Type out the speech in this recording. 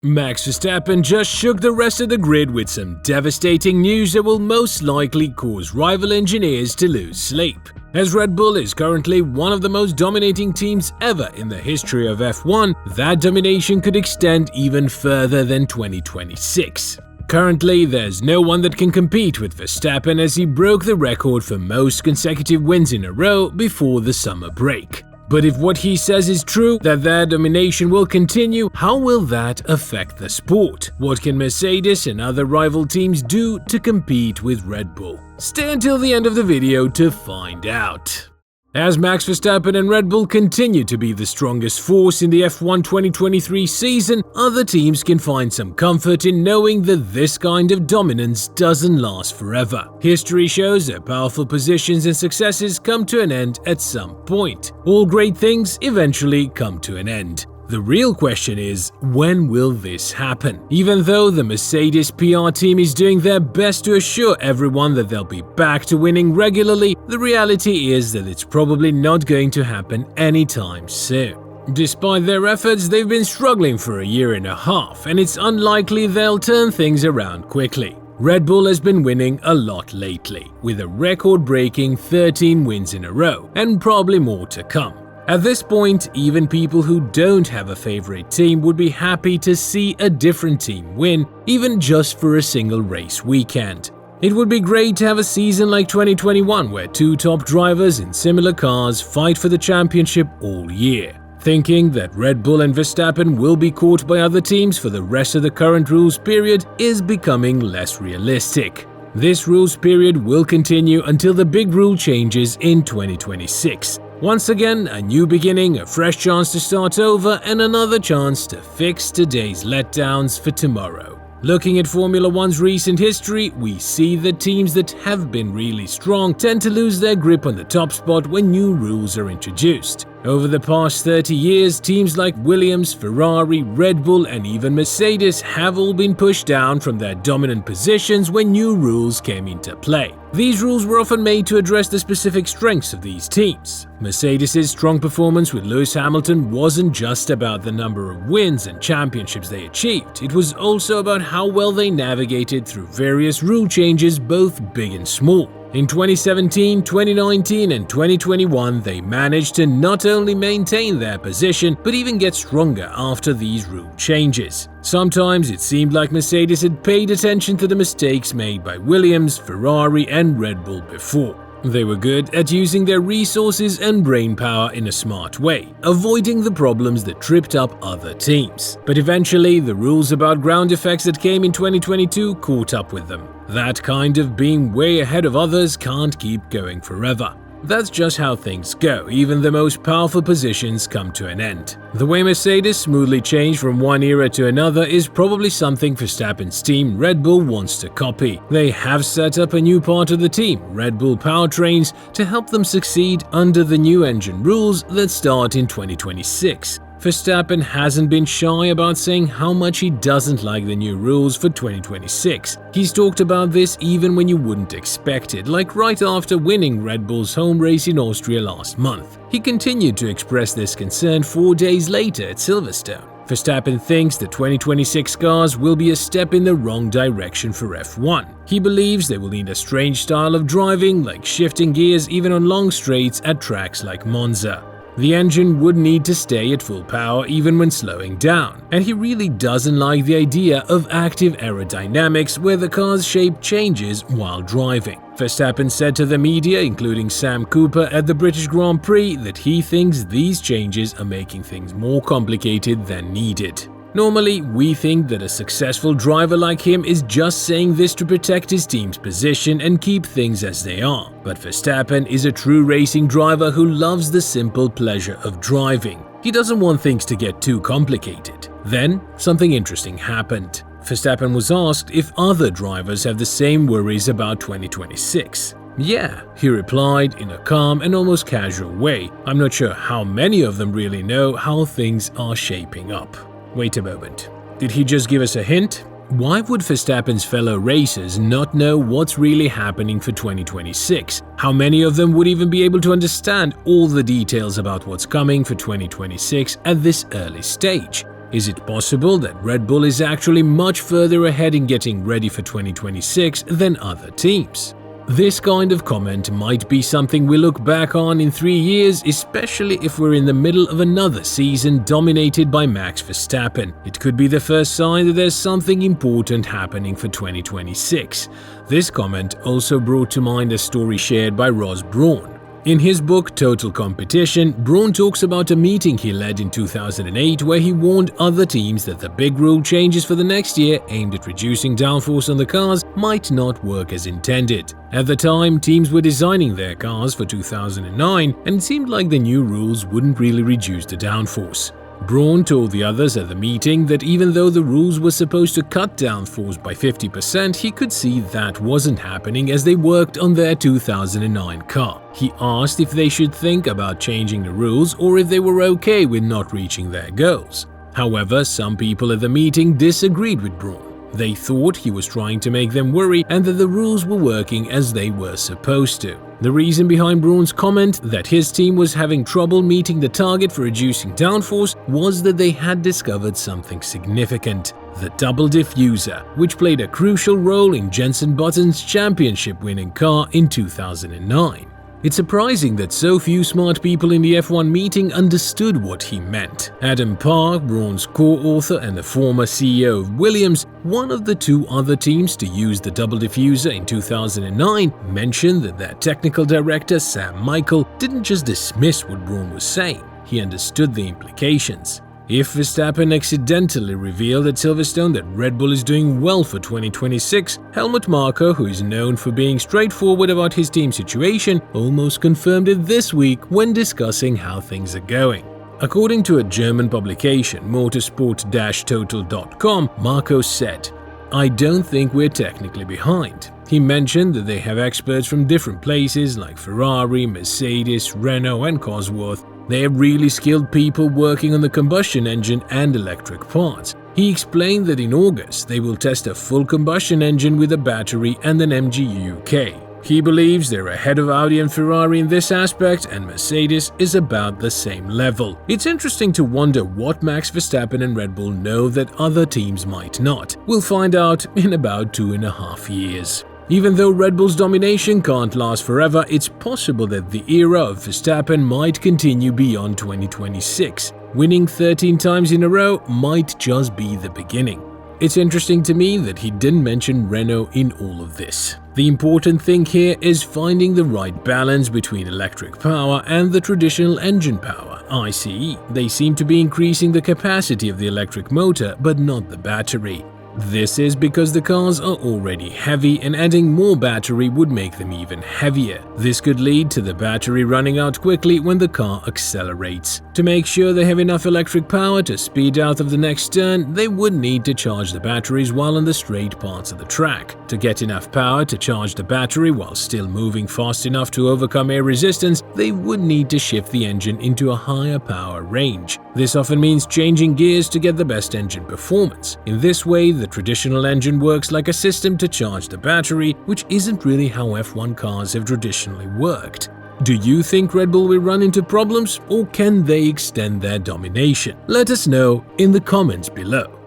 Max Verstappen just shook the rest of the grid with some devastating news that will most likely cause rival engineers to lose sleep. As Red Bull is currently one of the most dominating teams ever in the history of F1, that domination could extend even further than 2026. Currently, there's no one that can compete with Verstappen as he broke the record for most consecutive wins in a row before the summer break. But if what he says is true, that their domination will continue, how will that affect the sport? What can Mercedes and other rival teams do to compete with Red Bull? Stay until the end of the video to find out. As Max Verstappen and Red Bull continue to be the strongest force in the F1 2023 season, other teams can find some comfort in knowing that this kind of dominance doesn't last forever. History shows that powerful positions and successes come to an end at some point. All great things eventually come to an end. The real question is, when will this happen? Even though the Mercedes PR team is doing their best to assure everyone that they'll be back to winning regularly, the reality is that it's probably not going to happen anytime soon. Despite their efforts, they've been struggling for a year and a half, and it's unlikely they'll turn things around quickly. Red Bull has been winning a lot lately, with a record-breaking 13 wins in a row, and probably more to come. At this point, even people who don't have a favorite team would be happy to see a different team win, even just for a single race weekend. It would be great to have a season like 2021 where two top drivers in similar cars fight for the championship all year. Thinking that Red Bull and Verstappen will be caught by other teams for the rest of the current rules period is becoming less realistic. This rules period will continue until the big rule changes in 2026. Once again, a new beginning, a fresh chance to start over, and another chance to fix today's letdowns for tomorrow. Looking at Formula One's recent history, we see that teams that have been really strong tend to lose their grip on the top spot when new rules are introduced. Over the past 30 years, teams like Williams, Ferrari, Red Bull, and even Mercedes have all been pushed down from their dominant positions when new rules came into play. These rules were often made to address the specific strengths of these teams. Mercedes' strong performance with Lewis Hamilton wasn't just about the number of wins and championships they achieved, it was also about how well they navigated through various rule changes, both big and small. In 2017, 2019, and 2021, they managed to not only maintain their position, but even get stronger after these rule changes. Sometimes it seemed like Mercedes had paid attention to the mistakes made by Williams, Ferrari, and Red Bull before. They were good at using their resources and brainpower in a smart way, avoiding the problems that tripped up other teams. But eventually, the rules about ground effects that came in 2022 caught up with them. That kind of being way ahead of others can't keep going forever. That's just how things go, even the most powerful positions come to an end. The way Mercedes smoothly changed from one era to another is probably something Verstappen's team Red Bull wants to copy. They have set up a new part of the team, Red Bull Powertrains, to help them succeed under the new engine rules that start in 2026. Verstappen hasn't been shy about saying how much he doesn't like the new rules for 2026. He's talked about this even when you wouldn't expect it, like right after winning Red Bull's home race in Austria last month. He continued to express this concern 4 days later at Silverstone. Verstappen thinks the 2026 cars will be a step in the wrong direction for F1. He believes they will need a strange style of driving, like shifting gears even on long straights at tracks like Monza. The engine would need to stay at full power even when slowing down, and he really doesn't like the idea of active aerodynamics where the car's shape changes while driving. Verstappen said to the media, including Sam Cooper at the British Grand Prix, that he thinks these changes are making things more complicated than needed. Normally, we think that a successful driver like him is just saying this to protect his team's position and keep things as they are. But Verstappen is a true racing driver who loves the simple pleasure of driving. He doesn't want things to get too complicated. Then, something interesting happened. Verstappen was asked if other drivers have the same worries about 2026. Yeah, he replied in a calm and almost casual way. I'm not sure how many of them really know how things are shaping up. Wait a moment. Did he just give us a hint? Why would Verstappen's fellow racers not know what's really happening for 2026? How many of them would even be able to understand all the details about what's coming for 2026 at this early stage? Is it possible that Red Bull is actually much further ahead in getting ready for 2026 than other teams? This kind of comment might be something we look back on in 3 years, especially if we're in the middle of another season dominated by Max Verstappen. It could be the first sign that there's something important happening for 2026. This comment also brought to mind a story shared by Brawn. In his book Total Competition, Brawn talks about a meeting he led in 2008 where he warned other teams that the big rule changes for the next year aimed at reducing downforce on the cars might not work as intended. At the time, teams were designing their cars for 2009 and it seemed like the new rules wouldn't really reduce the downforce. Brawn told the others at the meeting that even though the rules were supposed to cut downforce by 50%, he could see that wasn't happening as they worked on their 2009 car. He asked if they should think about changing the rules or if they were okay with not reaching their goals. However, some people at the meeting disagreed with Brawn. They thought he was trying to make them worry and that the rules were working as they were supposed to. The reason behind Brawn's comment that his team was having trouble meeting the target for reducing downforce was that they had discovered something significant: the double diffuser, which played a crucial role in Jenson Button's championship-winning car in 2009. It's surprising that so few smart people in the F1 meeting understood what he meant. Adam Park, Brawn's co-author and the former CEO of Williams, one of the two other teams to use the double diffuser in 2009, mentioned that their technical director Sam Michael didn't just dismiss what Brawn was saying, he understood the implications. If Verstappen accidentally revealed at Silverstone that Red Bull is doing well for 2026, Helmut Marko, who is known for being straightforward about his team situation, almost confirmed it this week when discussing how things are going. According to a German publication, motorsport-total.com, Marko said, "I don't think we're technically behind." He mentioned that they have experts from different places like Ferrari, Mercedes, Renault and Cosworth. They have really skilled people working on the combustion engine and electric parts. He explained that in August they will test a full combustion engine with a battery and an MGU-K. He believes they're ahead of Audi and Ferrari in this aspect, and Mercedes is about the same level. It's interesting to wonder what Max Verstappen and Red Bull know that other teams might not. We'll find out in about 2.5 years. Even though Red Bull's domination can't last forever, it's possible that the era of Verstappen might continue beyond 2026. Winning 13 times in a row might just be the beginning. It's interesting to me that he didn't mention Renault in all of this. The important thing here is finding the right balance between electric power and the traditional engine power, ICE. They seem to be increasing the capacity of the electric motor, but not the battery. This is because the cars are already heavy and adding more battery would make them even heavier. This could lead to the battery running out quickly when the car accelerates. To make sure they have enough electric power to speed out of the next turn, they would need to charge the batteries while on the straight parts of the track. To get enough power to charge the battery while still moving fast enough to overcome air resistance, they would need to shift the engine into a higher power range. This often means changing gears to get the best engine performance. In this way, the traditional engine works like a system to charge the battery, which isn't really how F1 cars have traditionally worked. Do you think Red Bull will run into problems, or can they extend their domination? Let us know in the comments below.